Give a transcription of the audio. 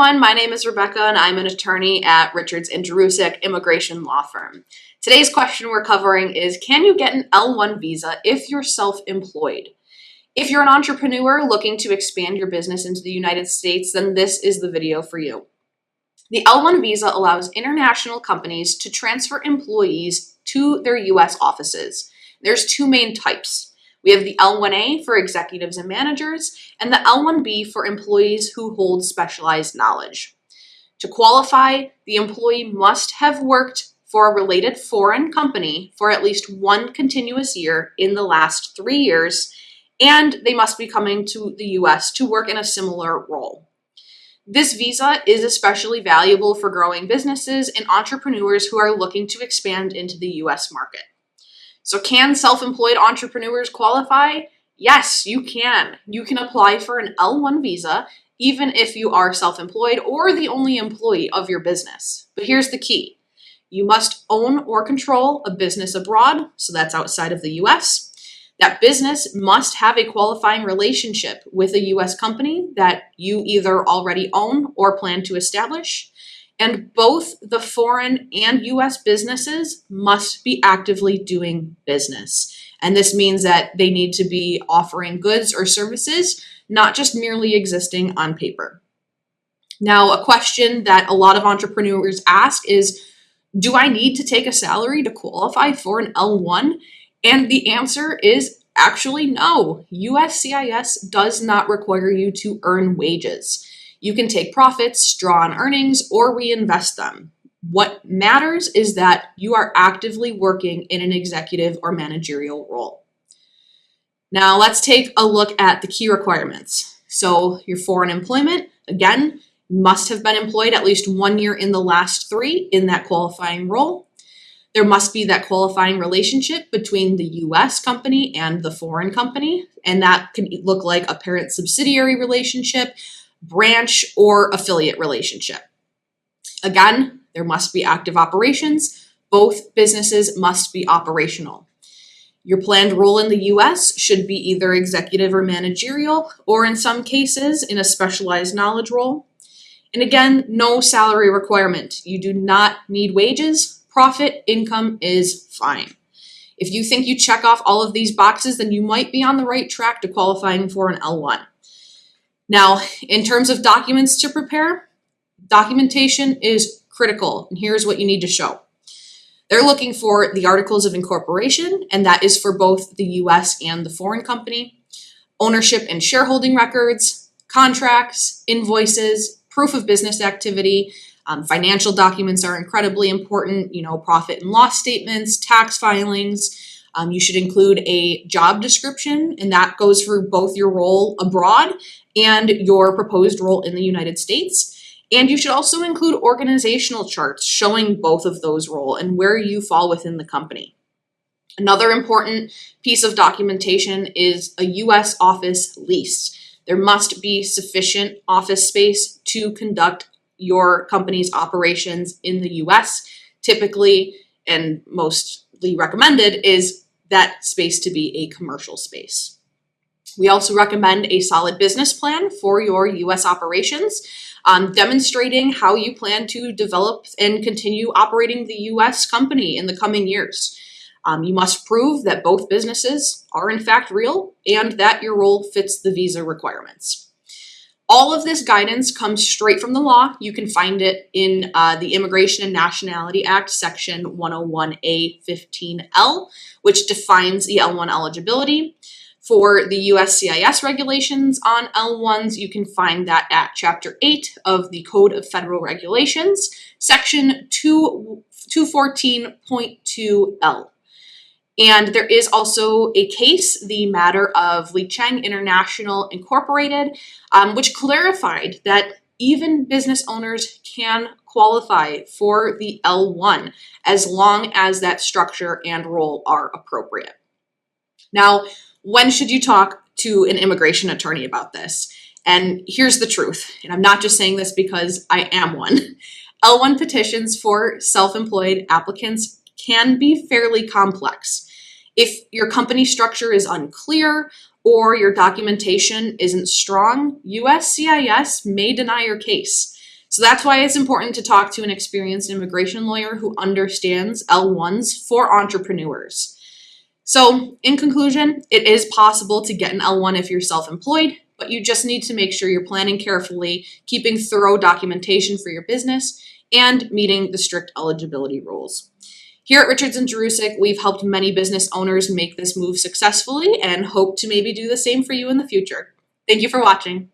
everyone, my name is Rebecca and I'm an attorney at Richards & Jurusik Immigration Law Firm. Today's question we're covering is, can you get an L-1 visa if you're self-employed? If you're an entrepreneur looking to expand your business into the United States, then this is the video for you. The L-1 visa allows international companies to transfer employees to their U.S. offices. There's two main types. We have the L-1A for executives and managers, and the L-1B for employees who hold specialized knowledge. To qualify, the employee must have worked for a related foreign company for at least one continuous year in the last 3 years, and they must be coming to the U.S. to work in a similar role. This visa is especially valuable for growing businesses and entrepreneurs who are looking to expand into the U.S. market. So can self-employed entrepreneurs qualify? Yes, you can. You can apply for an L-1 visa even if you are self-employed or the only employee of your business. But here's the key. You must own or control a business abroad, so that's outside of the U.S. That business must have a qualifying relationship with a U.S. company that you either already own or plan to establish. And both the foreign and U.S. businesses must be actively doing business. And this means that they need to be offering goods or services, not just merely existing on paper. Now, a question that a lot of entrepreneurs ask is, do I need to take a salary to qualify for an L1? And the answer is actually no. USCIS does not require you to earn wages. You can take profits, draw on earnings, or reinvest them. What matters is that you are actively working in an executive or managerial role. Now let's take a look at the key requirements. So your foreign employment, again, must have been employed at least 1 year in the last 3 in that qualifying role. There must be that qualifying relationship between the U.S. company and the foreign company, and that can look like a parent-subsidiary relationship, branch, or affiliate relationship. Again, there must be active operations. Both businesses must be operational. Your planned role in the U.S. should be either executive or managerial, or in some cases, in a specialized knowledge role. And again, no salary requirement. You do not need wages. Profit income is fine. If you think you check off all of these boxes, then you might be on the right track to qualifying for an L1. Now, in terms of documents to prepare, documentation is critical, and here's what you need to show. They're looking for the articles of incorporation, and that is for both the U.S. and the foreign company, ownership and shareholding records, contracts, invoices, proof of business activity. Financial documents are incredibly important, profit and loss statements, tax filings. You should include a job description, and that goes for both your role abroad and your proposed role in the United States. And you should also include organizational charts showing both of those roles and where you fall within the company. Another important piece of documentation is a U.S. office lease. There must be sufficient office space to conduct your company's operations in the U.S. Typically, and mostly recommended, is that space to be a commercial space. We also recommend a solid business plan for your U.S. operations, demonstrating how you plan to develop and continue operating the U.S. company in the coming years. You must prove that both businesses are in fact real and that your role fits the visa requirements. All of this guidance comes straight from the law. You can find it in the Immigration and Nationality Act, Section 101A15L, which defines the L1 eligibility. For the USCIS regulations on L1s, you can find that at Chapter 8 of the Code of Federal Regulations, Section 214.2L. And there is also a case, the matter of Li Cheng International Incorporated, which clarified that even business owners can qualify for the L1 as long as that structure and role are appropriate. Now, when should you talk to an immigration attorney about this? And here's the truth, and I'm not just saying this because I am one. L1 petitions for self-employed applicants can be fairly complex. If your company structure is unclear or your documentation isn't strong, USCIS may deny your case. So that's why it's important to talk to an experienced immigration lawyer who understands L1s for entrepreneurs. So, in conclusion, it is possible to get an L1 if you're self-employed, but you just need to make sure you're planning carefully, keeping thorough documentation for your business, and meeting the strict eligibility rules. Here at Richards and Jurusik, we've helped many business owners make this move successfully and hope to maybe do the same for you in the future. Thank you for watching.